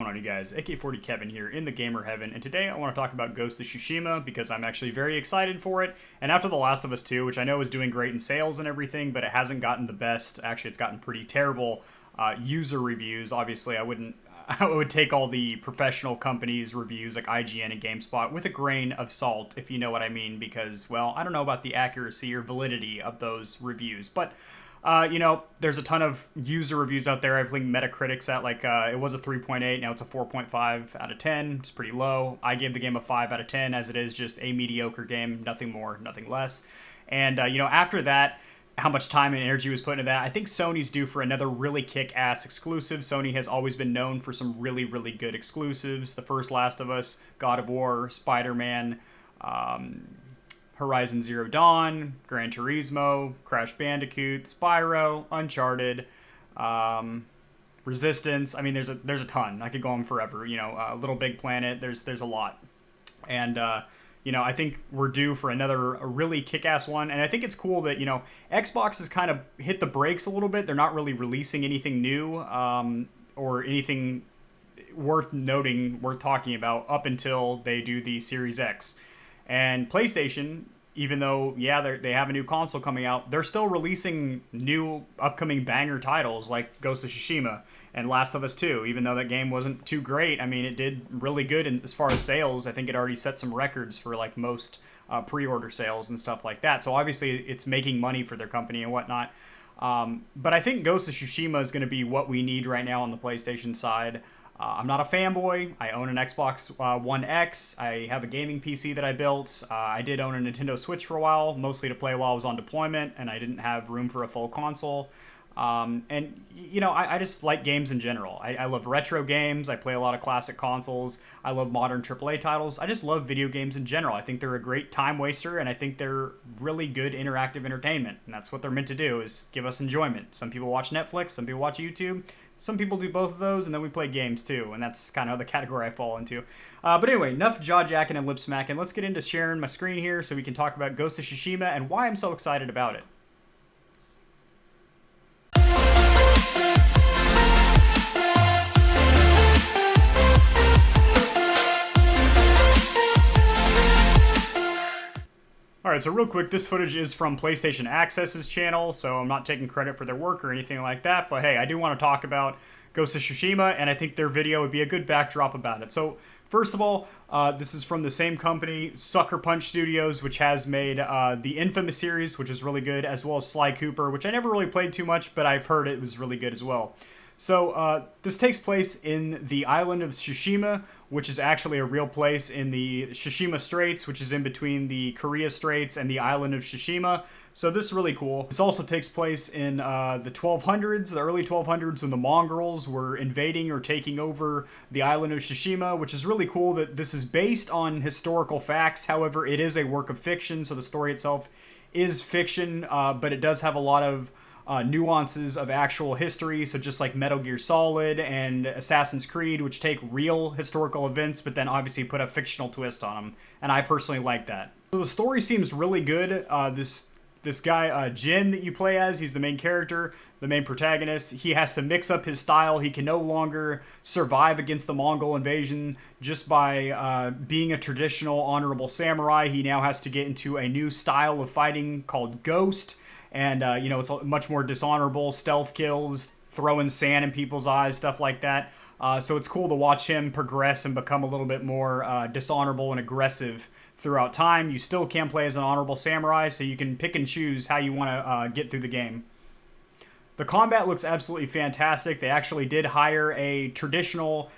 What's going on, you guys? AK40 Kevin here in the gamer heaven, and today I want to talk about Ghost of Tsushima because I'm actually very excited for it. And after The Last of Us 2, which I know is doing great in sales and everything, but it hasn't gotten the best. Actually, it's gotten pretty terrible user reviews. Obviously, I would take all the professional companies' reviews like IGN and GameSpot with a grain of salt, if you know what I mean, because, well, I don't know about the accuracy or validity of those reviews, but there's a ton of user reviews out there. I've linked Metacritic's at it was a 3.8, now it's a 4.5 out of 10. It's pretty low. I gave the game a 5 out of 10 as it is just a mediocre game, nothing more, nothing less. And, after that, how much time and energy was put into that, I think Sony's due for another really kick-ass exclusive. Sony has always been known for some really, really good exclusives. The first Last of Us, God of War, Spider-Man, Horizon Zero Dawn, Gran Turismo, Crash Bandicoot, Spyro, Uncharted, Resistance. I mean, there's a ton. I could go on forever. Little Big Planet. There's a lot, and I think we're due for a really kick-ass one. And I think it's cool that Xbox has kind of hit the brakes a little bit. They're not really releasing anything new or anything worth noting, worth talking about up until they do the Series X. And PlayStation, even though, they have a new console coming out, they're still releasing new upcoming banger titles like Ghost of Tsushima and Last of Us 2, even though that game wasn't too great. I mean, it did really good as far as sales. I think it already set some records for most pre-order sales and stuff like that. So obviously it's making money for their company and whatnot. But I think Ghost of Tsushima is going to be what we need right now on the PlayStation side. I'm not a fanboy. I own an Xbox One X. I have a gaming PC that I built. I did own a Nintendo Switch for a while, mostly to play while I was on deployment, and I didn't have room for a full console. I just like games in general. I love retro games. I play a lot of classic consoles. I love modern AAA titles. I just love video games in general. I think they're a great time waster, and I think they're really good interactive entertainment. And that's what they're meant to do, is give us enjoyment. Some people watch Netflix. Some people watch YouTube. Some people do both of those, and then we play games too, and that's kind of the category I fall into. But anyway, enough jaw-jacking and lip-smacking. Let's get into sharing my screen here so we can talk about Ghost of Tsushima and why I'm so excited about it. Alright, so real quick, this footage is from PlayStation Access's channel, so I'm not taking credit for their work or anything like that, but hey, I do want to talk about Ghost of Tsushima, and I think their video would be a good backdrop about it. So, first of all, this is from the same company, Sucker Punch Studios, which has made the Infamous series, which is really good, as well as Sly Cooper, which I never really played too much, but I've heard it was really good as well. So, this takes place in the island of Tsushima, which is actually a real place in the Tsushima Straits, which is in between the Korea Straits and the island of Tsushima. So this is really cool. This also takes place in the 1200s, the early 1200s, when the Mongols were invading or taking over the island of Tsushima, which is really cool that this is based on historical facts. However, it is a work of fiction, so the story itself is fiction, but it does have a lot of nuances of actual history, so just like Metal Gear Solid and Assassin's Creed, which take real historical events, but then obviously put a fictional twist on them, and I personally like that. So the story seems really good. This guy, Jin, that you play as, he's the main character, the main protagonist. He has to mix up his style. He can no longer survive against the Mongol invasion just by being a traditional honorable samurai. He now has to get into a new style of fighting called Ghost. And, it's much more dishonorable, stealth kills, throwing sand in people's eyes, stuff like that. So it's cool to watch him progress and become a little bit more dishonorable and aggressive throughout time. You still can play as an honorable samurai, so you can pick and choose how you want to get through the game. The combat looks absolutely fantastic. They actually did hire a traditional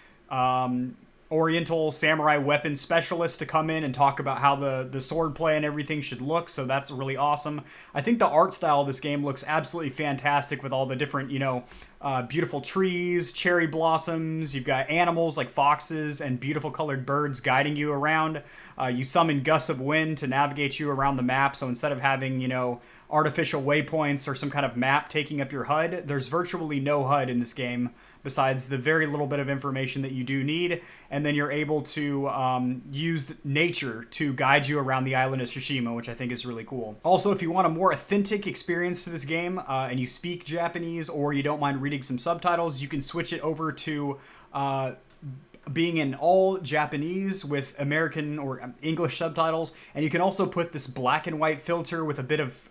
Oriental samurai weapon specialist to come in and talk about how the sword play and everything should look, so that's really awesome. I think the art style of this game looks absolutely fantastic with all the different, beautiful trees, cherry blossoms. You've got animals like foxes and beautiful colored birds guiding you around. You summon gusts of wind to navigate you around the map, so instead of having, artificial waypoints or some kind of map taking up your HUD, there's virtually no HUD in this game besides the very little bit of information that you do need, and then you're able to use nature to guide you around the island of Tsushima, which I think is really cool. Also, if you want a more authentic experience to this game, and you speak Japanese or you don't mind reading some subtitles, you can switch it over to being in all Japanese with American or English subtitles, and you can also put this black and white filter with a bit of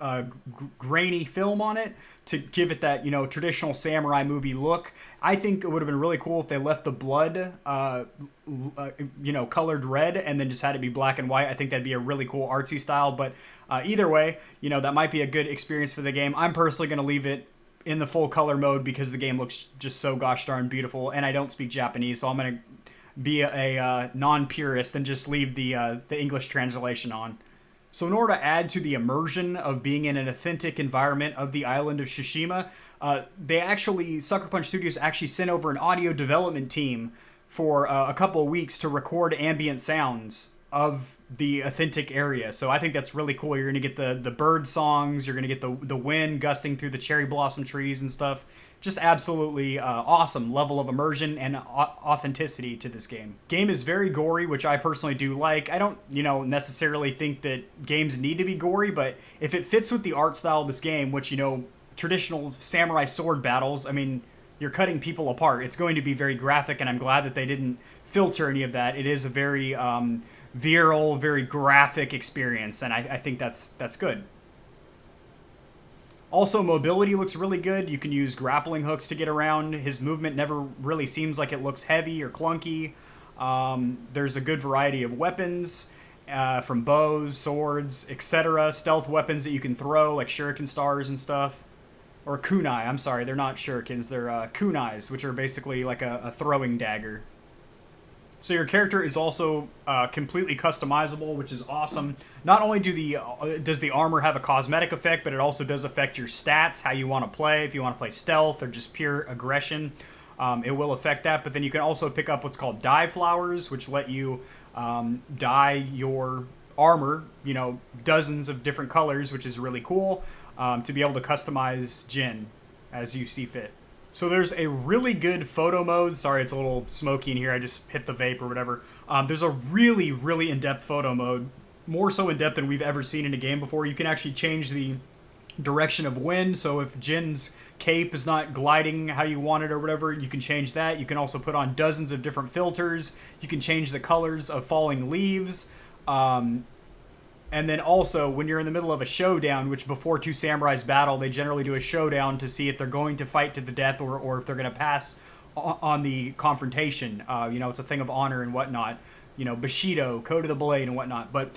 grainy film on it to give it that, you know, traditional samurai movie look. I think it would have been really cool if they left the blood, you know, colored red and then just had it be black and white. I think that'd be a really cool artsy style, but either way, you know, that might be a good experience for the game. I'm personally going to leave it in the full color mode because the game looks just so gosh darn beautiful, and I don't speak Japanese, so I'm going to be a non-purist and just leave the English translation on. So in order to add to the immersion of being in an authentic environment of the island of Tsushima, Sucker Punch Studios actually sent over an audio development team for a couple of weeks to record ambient sounds of the authentic area. So I think that's really cool. You're going to get the bird songs, you're going to get the wind gusting through the cherry blossom trees and stuff. Just absolutely awesome level of immersion and authenticity to this game. Game is very gory, which I personally do like. I don't, you know, necessarily think that games need to be gory, but if it fits with the art style of this game, which, you know, traditional samurai sword battles, I mean, you're cutting people apart. It's going to be very graphic, and I'm glad that they didn't filter any of that. It is a very virile, very graphic experience, and I think that's good. Also, mobility looks really good. You can use grappling hooks to get around. His movement never really seems like it looks heavy or clunky. There's a good variety of weapons, from bows, swords, etc. Stealth weapons that you can throw, like shuriken stars and stuff. Or kunai, I'm sorry, they're not shurikens, they're kunais, which are basically like a throwing dagger. So your character is also completely customizable, which is awesome. Not only does the armor have a cosmetic effect, but it also does affect your stats, how you want to play. If you want to play stealth or just pure aggression, it will affect that. But then you can also pick up what's called dye flowers, which let you dye your armor, you know, dozens of different colors, which is really cool, to be able to customize Jin as you see fit. So there's a really good photo mode. Sorry, it's a little smoky in here. I just hit the vape or whatever. There's a really, really in-depth photo mode. More so in-depth than we've ever seen in a game before. You can actually change the direction of wind. So if Jin's cape is not gliding how you want it or whatever, you can change that. You can also put on dozens of different filters. You can change the colors of falling leaves. And then also, when you're in the middle of a showdown, which before two samurais battle, they generally do a showdown to see if they're going to fight to the death or if they're going to pass on the confrontation. You know, it's a thing of honor and whatnot. You know, Bushido, Code of the Blade and whatnot. But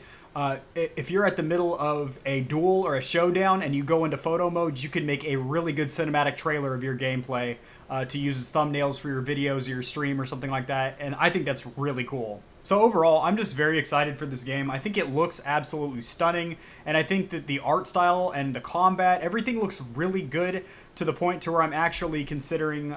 if you're at the middle of a duel or a showdown and you go into photo mode, you can make a really good cinematic trailer of your gameplay to use as thumbnails for your videos or your stream or something like that. And I think that's really cool. So overall, I'm just very excited for this game. I think it looks absolutely stunning, and I think that the art style and the combat, everything looks really good to the point to where I'm actually considering,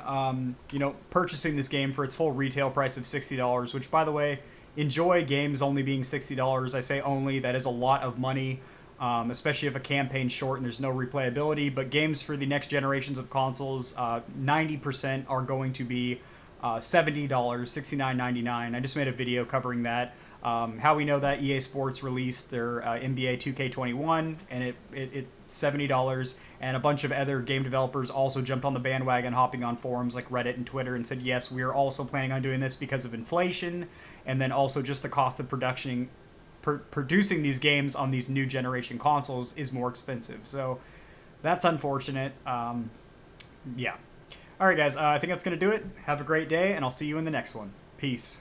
you know, purchasing this game for its full retail price of $60, which, by the way, enjoy games only being $60. I say only, that is a lot of money, especially if a campaign's short and there's no replayability, but games for the next generations of consoles, 90% are going to be $70, $69.99. I just made a video covering that. How we know that: EA Sports released their NBA 2K21, and it's $70, and a bunch of other game developers also jumped on the bandwagon, hopping on forums like Reddit and Twitter and said, yes, we are also planning on doing this because of inflation, and then also just the cost of producing these games on these new generation consoles is more expensive. So that's unfortunate. Yeah. All right, guys, I think that's going to do it. Have a great day, and I'll see you in the next one. Peace.